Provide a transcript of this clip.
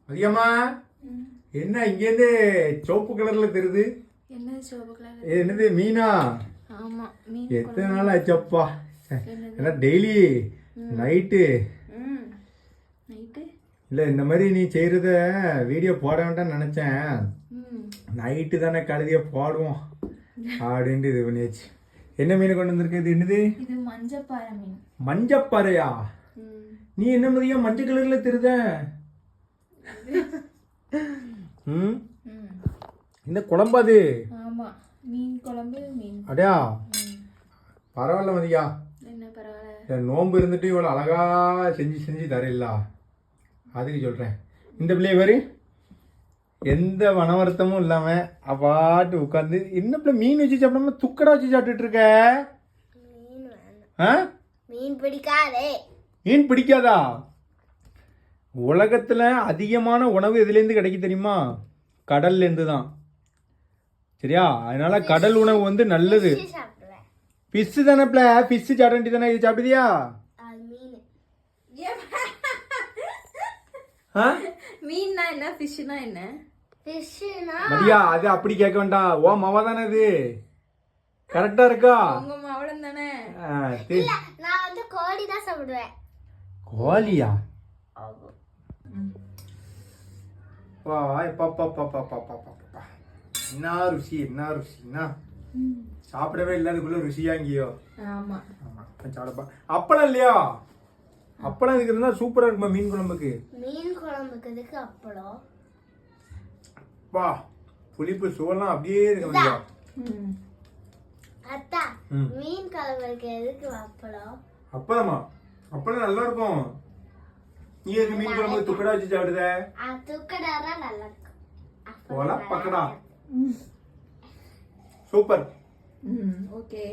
அதிகமா என்ன இங்கேருந்து சிவப்பு கலர்ல தெரியுது? என்னது சிவப்பு கலர்? என்னது மீனா? ஆமா மீன். எத்தனை நாள் ஆச்சப்பா? ஏன்னா டெய்லி நைட்டு நைட்டு இல்லை இந்த மாதிரி நீ செய்கிறத வீடியோ போட வேண்டாம்னு நினச்சேன். நைட்டு தானே கழுதியை போடுவோம் அப்படின்ட்டு இது பண்ணியாச்சு. என்ன மீன் கொண்டு வந்திருக்கு? இது என்னது? இது மஞ்சப்பாறை மீன். மஞ்சப்பாறையா? நீ என்ன மாதிரியா மஞ்சள் கலர்ல தெரியுத? இந்த குழம்பாது? ஆமா மீன் குழம்பு மீன். அடையா பரவாயில்ல மதியா. என்ன பரவாயில்ல? நோம்பு இருந்துட்டு இவ்வளோ அழகா செஞ்சு தரையில்ல அதுக்கு சொல்றேன். இந்த பிள்ளைய பாரு, எந்த மனவருத்தமும் இல்லாம அப்பாட்டு உட்காந்து என்ன பிள்ளை மீன் வச்சு சாப்பிடாம துக்கடா வச்சு சாப்பிட்டுட்டு இருக்க? மீன் பிடிக்காதே. மீன் பிடிக்காதா? உலகத்துல அதிகமான உணவு எதுலேருந்து கிடைக்கும் தெரியுமா? கடல்ல இருந்து தான். சரியா? அதனால கடல் உணவு வந்து நல்லது. ஃபிஷ் தானே பிள்ளை, ஃபிஷ் சாப்பிட தானே. இது சாப்பிடுதியா? மீன்னா என்ன, ஃபிஷ்னா என்ன? மதியா அது அப்படி கேட்க வேண்டாம். ஓ மவ தானே இது. கரெக்டா இருக்கா? உங்க மவளம் தானே. நான் வந்து கோழி தான் சாப்பிடுவேன். கோழியா? என்ன ருசி, என்ன ருசி, என்ன சாப்பிடவே இல்லாதக்குள்ள ருசியாங்கியோ. ஆமா ஆமா சாப்பிடப்பா. அப்பளம் இல்லையா? அப்பளம் இதுக்கு இருந்தா சூப்பரா இருக்குமா மீன் குழம்புக்கு. மீன் குழம்புக்கு இதுக்கு அப்பளம் வா புளிப்பு சுவெல்லாம் அப்படியே இருக்கு மதியா. அத்தா மீன் குழம்புக்கு எதுக்கு அப்பளம்? அப்பளமா? அப்பளம் நல்லா இருக்கும். நீ எதுக்கு மீன் குழம்புக்கு துக்கடா வச்சு சாப்பிடுத? துக்கடா தான் நல்லா இருக்கும். போல பக்கடா. சூப்பர். ஓகே.